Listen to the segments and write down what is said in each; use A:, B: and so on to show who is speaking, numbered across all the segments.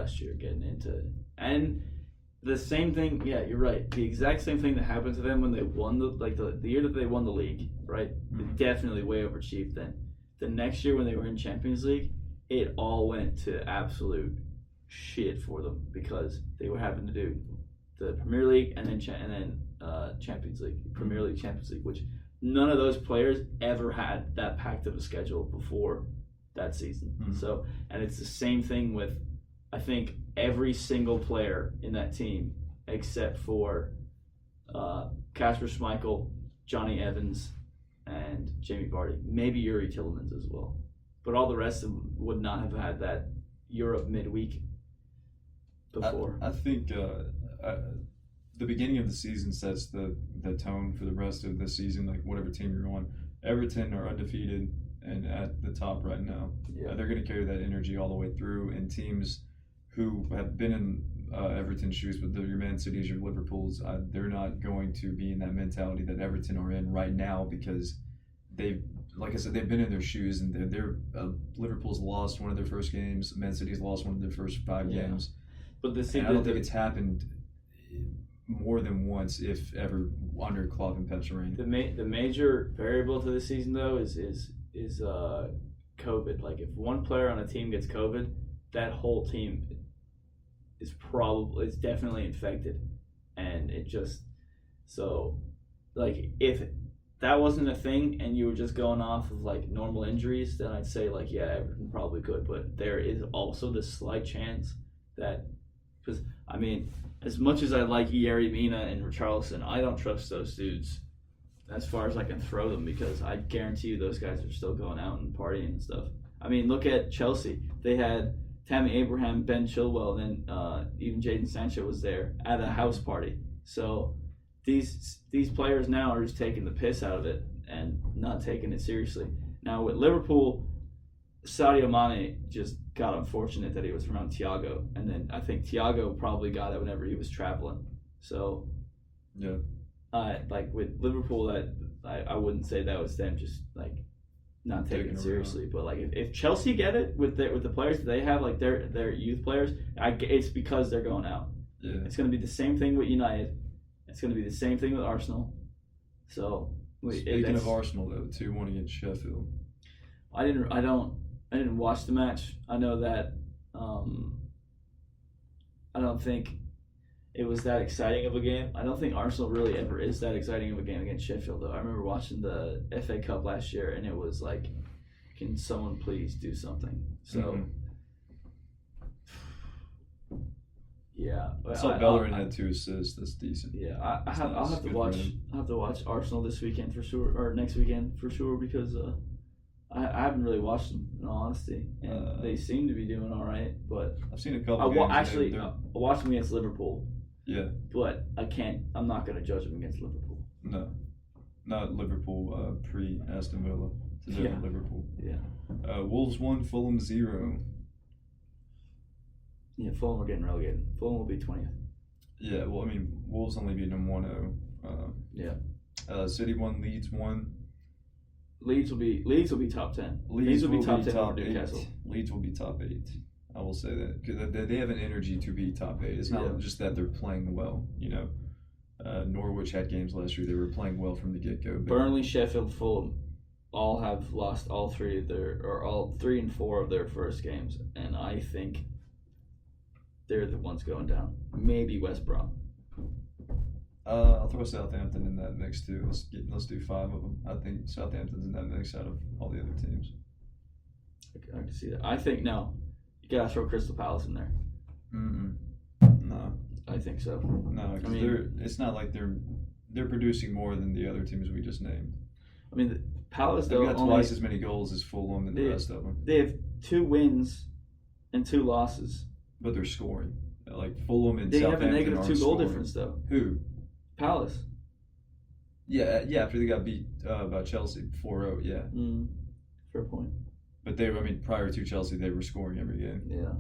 A: last year getting into, and the same thing. Yeah, you're right. The exact same thing that happened to them when they won the year that they won the league, right?
B: Mm-hmm.
A: They definitely way overachieved. Then the next year when they were in Champions League, it all went to absolute shit for them because they were having to do the Premier League and then Champions League, Premier League, Champions League, which none of those players ever had that packed of a schedule before that season.
B: Mm-hmm.
A: So, and it's the same thing with, I think, every single player in that team except for Kasper Schmeichel, Johnny Evans, and Jamie Vardy. Maybe Yuri Tillemans as well. But all the rest of them would not have had that Europe midweek before.
B: I think the beginning of the season sets the tone for the rest of the season, like whatever team you're on. Everton are undefeated and at the top right now.
A: Yeah.
B: They're going to carry that energy all the way through, and teams who have been in Everton's shoes, but your Man Cities, your Liverpools, they're not going to be in that mentality that Everton are in right now because they've, like I said, they've been in their shoes, and Liverpool's lost one of their first games. Man City's lost one of their first 5 games.
A: But
B: I don't think it's happened more than once, if ever, under Klopp and Pep's reign.
A: The major variable to this season though is COVID. Like if one player on a team gets COVID, that whole team is definitely infected, and it just if that wasn't a thing and you were just going off of like normal injuries, then I'd say like yeah, everyone probably could. But there is also the slight chance that, because I mean, as much as I like Yerry Mina and Richarlison, I don't trust those dudes as far as I can throw them, because I guarantee you those guys are still going out and partying and stuff. I mean, look at Chelsea. They had Tammy Abraham, Ben Chilwell, and then even Jadon Sancho was there at a house party. So these players now are just taking the piss out of it and not taking it seriously. Now with Liverpool, Sadio Mane just got unfortunate that he was around Thiago, and then I think Thiago probably got it whenever he was traveling. So
B: yeah,
A: like with Liverpool, that I wouldn't say that was them just like not taking it seriously. But like if Chelsea get it with the players that they have, like their youth players, it's because they're going out.
B: Yeah,
A: it's going to be the same thing with United. It's going to be the same thing with Arsenal. So
B: speaking of Arsenal though, 2-1 against Sheffield.
A: I didn't watch the match. I know that I don't think it was that exciting of a game. I don't think Arsenal really ever is that exciting of a game against Sheffield, though. I remember watching the FA Cup last year, and it was like, can someone please do something? So, yeah.
B: I saw Bellerin had 2 assists. That's decent.
A: Yeah, I'll have to watch Arsenal this weekend for sure, or next weekend for sure, because I haven't really watched them, in all honesty, and they seem to be doing all right. But
B: I've seen a couple games.
A: I watched them against Liverpool.
B: Yeah.
A: But I'm not going to judge them against Liverpool.
B: No. Not Liverpool pre-Aston Villa.
A: Yeah.
B: Liverpool.
A: Yeah.
B: Wolves 1, Fulham 0.
A: Yeah, Fulham are getting relegated. Fulham will be 20th.
B: Yeah, well, I mean, Wolves only beat them 1-0.
A: Yeah.
B: City 1, Leeds 1.
A: Leeds will be top 10. Leeds will be top 10 over Newcastle.
B: Leeds will be top 8. I will say that, because they have an energy to be top 8. It's not just that they're playing well. You know, Norwich had games last year; they were playing well from the get-go.
A: Burnley, Sheffield, Fulham, all have lost all 3 and 4 of their first games, and I think they're the ones going down. Maybe West Brom.
B: I'll throw Southampton in that mix too. Let's do 5 of them. I think Southampton's in that mix out of all the other teams.
A: I can see that. I think no. You gotta throw Crystal Palace in there.
B: No.
A: I think so.
B: No, because it's not like they're producing more than the other teams we just named.
A: I mean, Palace
B: they've got twice as many goals as Fulham and the rest of them.
A: They have 2 wins and 2 losses.
B: But they're scoring. Like Fulham and
A: Southampton. They have a negative 2 goal difference though.
B: Who?
A: Palace.
B: Yeah. After they got beat by Chelsea 4-0. Yeah.
A: Fair point.
B: But prior to Chelsea, they were scoring every game.
A: Yeah.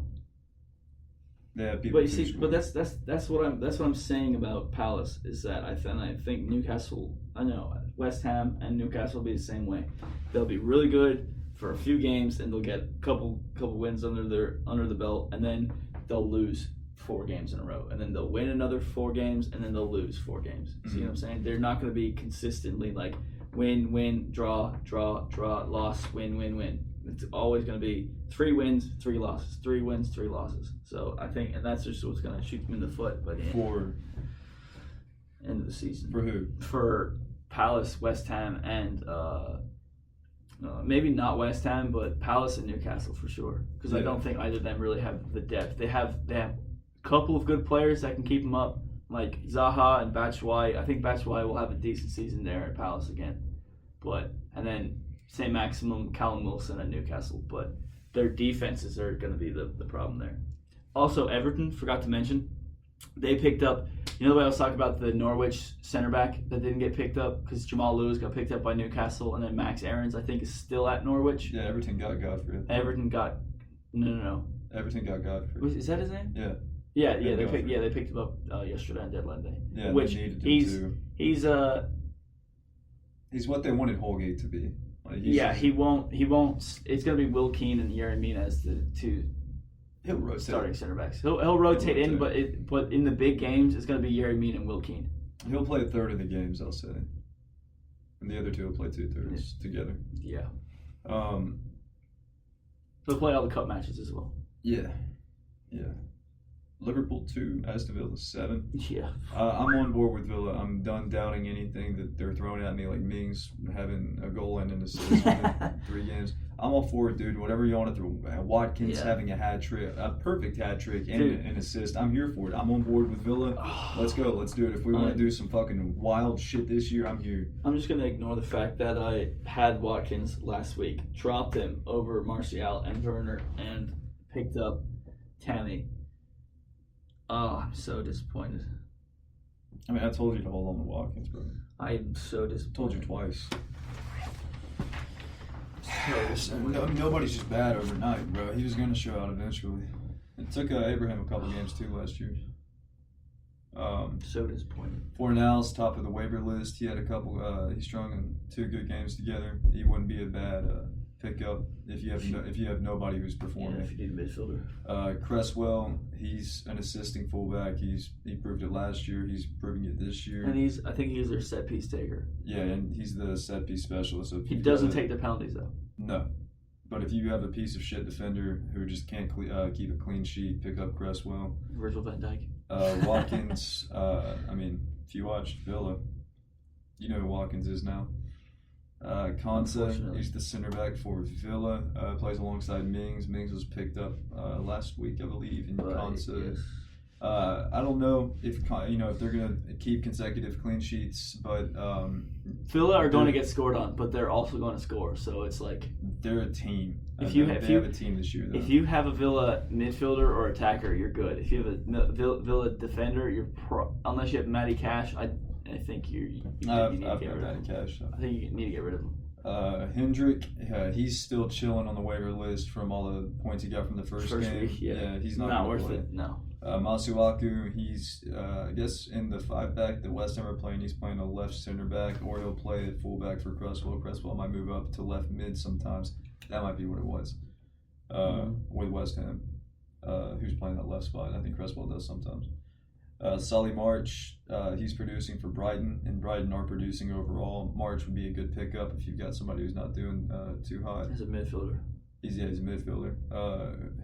B: They have people.
A: But you see, but that's what I'm saying about Palace is that I think Newcastle. I know West Ham and Newcastle will be the same way. They'll be really good for a few games, and they'll get a couple wins under the belt, and then they'll lose 4 games in a row, and then they'll win another 4 games, and then they'll lose 4 games. See what I'm saying? They're not going to be consistently like win, draw, loss, win. It's always going to be 3 wins, 3 losses, 3 wins, 3 losses. So I think, and that's just what's going to shoot them in the foot by the end of the season.
B: For who?
A: For Palace, West Ham, and maybe not West Ham, but Palace and Newcastle for sure. Because I don't think either of them really have the depth. They have a couple of good players that can keep them up, like Zaha and Batshuayi. I think Batshuayi will have a decent season there at Palace again. And then St. Maximum, Callum Wilson at Newcastle. But their defenses are going to be the problem there. Also, Everton, forgot to mention, they picked up, you know the way I was talking about the Norwich center back that didn't get picked up because Jamal Lewis got picked up by Newcastle, and then Max Aarons, I think, is still at Norwich.
B: Yeah, Everton got Godfrey.
A: No.
B: Everton got Godfrey.
A: Is that his name?
B: Yeah.
A: Yeah, they picked him up yesterday on deadline day.
B: Yeah,
A: which
B: they needed him too. He's what they wanted Holgate to be.
A: He won't. It's gonna be Will Keane and Yerry Mina as the 2 starting center backs. He'll rotate in, but in the big games, it's gonna be Yerry Mina and Will Keane.
B: He'll play a third of the games, I'll say, and the other 2 will play 2/3 together.
A: Yeah. He'll play all the cup matches as well.
B: Yeah. Liverpool 2, Aston Villa 7.
A: Yeah.
B: I'm on board with Villa. I'm done doubting anything that they're throwing at me, like Mings having a goal and an assist within 3 games. I'm all for it, dude. Whatever you want to throw. Watkins having a hat trick, a perfect hat trick, and an assist. I'm here for it. I'm on board with Villa. Let's go. Let's do it. If we want to do some fucking wild shit this year, I'm here.
A: I'm just going to ignore the fact that I had Watkins last week, dropped him over Martial and Werner, and picked up Tammy. Oh, I'm so disappointed.
B: I mean, I told you to hold on to Watkins, bro.
A: I am so disappointed.
B: Told you twice. Nobody's just bad overnight, bro. He was going to show out eventually. It took Abraham a couple games too last year.
A: So disappointed.
B: Fornals, top of the waiver list. He had a couple. He strung in 2 good games together. He wouldn't be a bad pickup if you have nobody who's performing.
A: Yeah, if you need a midfielder.
B: Cresswell, he's an assisting fullback. He proved it last year. He's proving it this year.
A: And I think he's their set piece taker.
B: Yeah, and he's the set piece specialist. So
A: he doesn't take the penalties though.
B: No, but if you have a piece of shit defender who just can't keep a clean sheet, pick up Cresswell.
A: Virgil van Dijk.
B: Watkins. I mean, if you watched Villa, you know who Watkins is now. Konsa, he's the center back for Villa. Plays alongside Mings. Mings was picked up last week, I believe, in Konsa. Yes. I don't know if they're gonna keep consecutive clean sheets, but
A: Villa are going to get scored on, but they're also going to score. So it's like
B: they're a team. They have a team this year, though.
A: If you have a Villa midfielder or attacker, you're good. If you have a Villa defender, unless you have Matty Cash, I think you need to get rid of him.
B: Cash. So.
A: I think you need to get rid of him.
B: Hendrick, he's still chilling on the waiver list from all the points he got from the first game.
A: Week, yeah,
B: he's not
A: worth it. No.
B: Masuaku, he's I guess in the 5-back that West Ham are playing, he's playing a left center back, or he'll play at fullback for Cresswell. Cresswell might move up to left mid sometimes. That might be what it was with West Ham, who's playing that left spot. I think Cresswell does sometimes. Solly March, he's producing for Brighton, and Brighton are producing overall. March would be a good pickup if you've got somebody who's not doing too hot.
A: He's a midfielder.
B: He's a midfielder.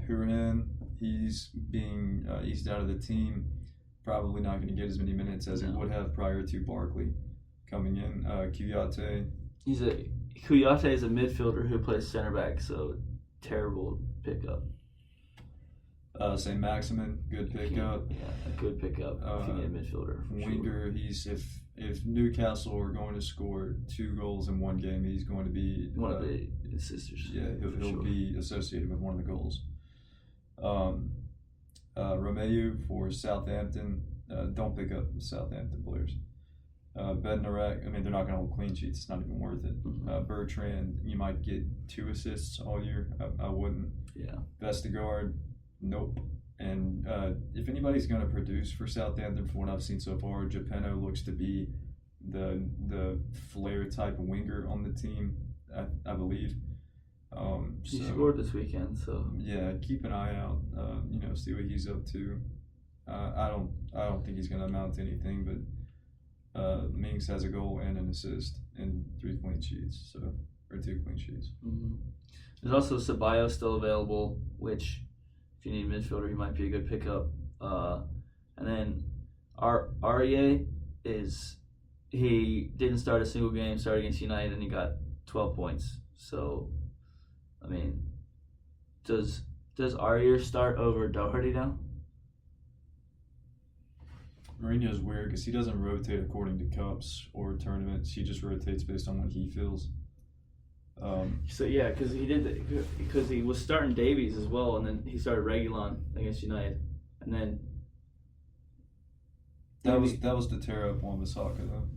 B: Hurahan, he's being eased out of the team. Probably not going to get as many minutes as he would have prior to Barkley coming in. Kouyaté.
A: Kouyaté is a midfielder who plays center back, so terrible pickup.
B: St. Maximin, good pickup.
A: Yeah, a good pickup if you need a midfielder.
B: Winger,
A: sure.
B: If Newcastle are going to score 2 goals in one game, he's going to be
A: one of the assisters.
B: Yeah, he'll be associated with one of the goals. Romeu for Southampton. Don't pick up Southampton players. Bednarek, I mean, they're not going to hold clean sheets. It's not even worth it.
A: Mm-hmm.
B: Bertrand, you might get 2 assists all year. I wouldn't.
A: Yeah.
B: Vestergaard, nope. And if anybody's going to produce for Southampton, from what I've seen so far, Geppetto looks to be the flair type winger on the team, I believe.
A: He
B: So,
A: scored this weekend, so
B: yeah, keep an eye out. See what he's up to. I don't think he's gonna amount to anything, but Minks has a goal and an assist and 3 clean sheets, or 2 clean sheets.
A: Mm-hmm. There's also Ceballos still available, which if you need a midfielder, he might be a good pickup. And then Aurier he didn't start a single game, started against United, and he got 12 points. So, I mean, does Aurier start over Doherty now?
B: Mourinho's weird because he doesn't rotate according to cups or tournaments. He just rotates based on what he feels.
A: So yeah, because he was starting Davies as well, and then he started Reguilon against United, and then
B: that was to tear up Wan-Bissaka though.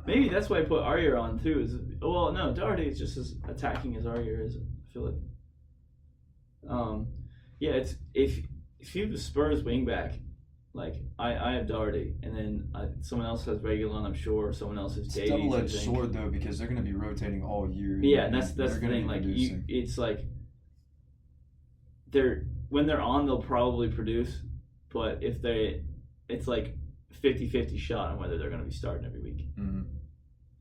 A: Maybe that's why I put Aurier on too. No, Doherty is just as attacking as Aurier is. I feel like. It's if you have the Spurs wingback, like I have Doherty, and then someone else has Reguilon, I'm sure. Someone else has Davies.
B: It's a double-edged sword though, because they're going to be rotating all year.
A: Yeah, and that's the thing. Like it's like when they're on, they'll probably produce, but it's like 50-50 shot on whether they're going to be starting every week.
B: Mm-hmm.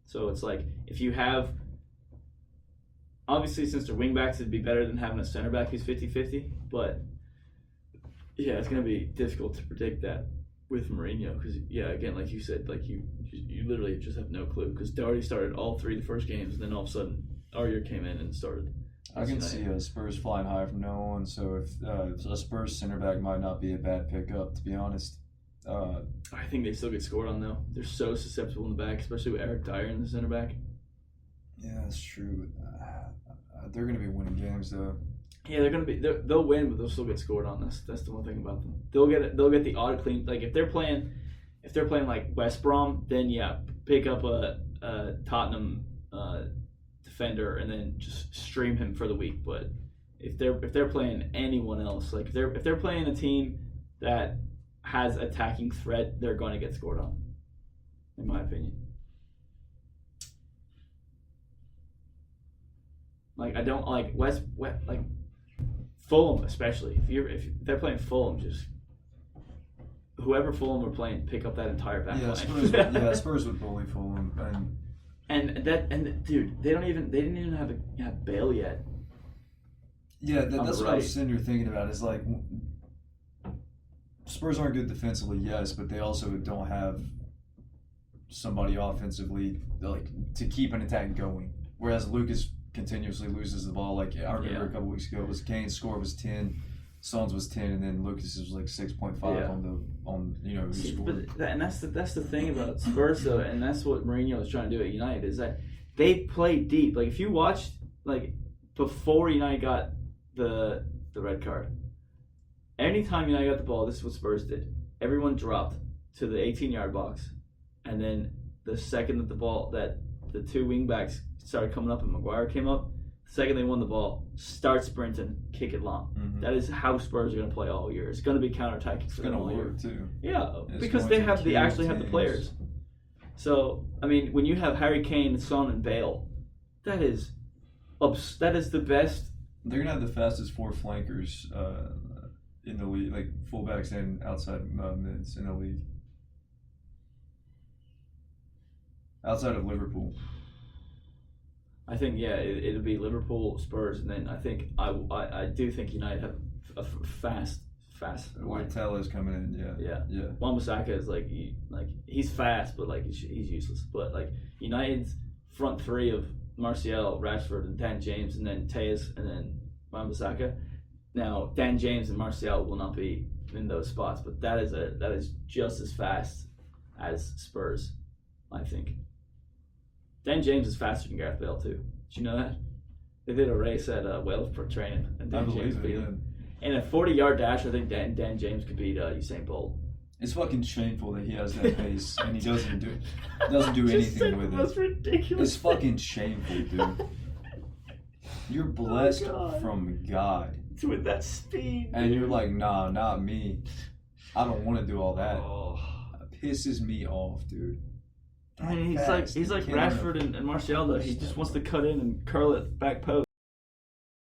A: So it's like if you have, obviously since they're wingbacks, it'd be better than having a center back who's 50-50, but yeah, it's going to be difficult to predict that with Mourinho because, yeah, again, like you said, like you literally just have no clue because Doherty started all 3 of the first games, and then all of a sudden Aurier came in and started.
B: I can see Spurs flying high from now on, so if a Spurs center back might not be a bad pickup, to be honest.
A: I think they still get scored on, though. They're so susceptible in the back, especially with Eric Dyer in the center back.
B: Yeah, that's true. They're going to be winning games, though.
A: Yeah, they'll win, but they'll still get scored on. That's the one thing about them. They'll get the odd clean. Like if they're playing like West Brom, then yeah, pick up a Tottenham defender and then just stream him for the week. But if they're playing anyone else, like if they're playing a team that has attacking threat, they're going to get scored on, in my opinion. Like I don't like like Fulham, especially if they're playing Fulham, just whoever Fulham are playing, pick up that entire back line.
B: Spurs would bully Fulham,
A: and dude, they didn't even have Bale yet.
B: Yeah, that's what I was sitting here thinking about. Is like Spurs aren't good defensively, yes, but they also don't have somebody offensively like to keep an attack going. Whereas Lucas continuously loses the ball. Like I remember a couple weeks ago, was Kane's score was 10, Son's was 10, and then Lucas was like 6.5 on who scored.
A: And that's the thing about Spurs though, and that's what Mourinho was trying to do at United is that they play deep. Like if you watched like before United got the red card, anytime United got the ball, this is what Spurs did. Everyone dropped to the 18-yard box, and then the second that the 2 wingbacks started coming up and Maguire came up, the second they won the ball, start sprinting, kick it long. Mm-hmm. That is how Spurs are going to play all year. It's going to be counterattacking for them all year.
B: It's going to work too.
A: Yeah, because they actually have the players. So, I mean, when you have Harry Kane, Son, and Bale, that is the best.
B: They're going to have the fastest 4 flankers in the league, like fullbacks and outside mids in the league. Outside of Liverpool.
A: I think it'll be Liverpool, Spurs, and then I think I do think United have a fast.
B: Whitetail is coming in, yeah.
A: Wan-Bissaka is like he's fast, but like he's useless. But like United's front 3 of Martial, Rashford, and Dan James, and then Tejas, and then Wan-Bissaka. Now Dan James and Martial will not be in those spots, but that is just as fast as Spurs, I think. Dan James is faster than Gareth Bale too. Did you know that? They did a race at Wales for training, and Dan James beat him. In a 40-yard dash, I think Dan James could beat Usain Bolt.
B: It's fucking shameful that he has that pace and he doesn't do anything with it.
A: That's ridiculous.
B: It's fucking shameful, dude. You're blessed from God.
A: With that speed.
B: And dude, you're like, nah, not me. I don't want to do all that.
A: Oh.
B: It pisses me off, dude.
A: I mean,
C: Facts.
A: he's like
B: Can't run
A: Rashford and Martial though. He just wants to cut in and curl it back post.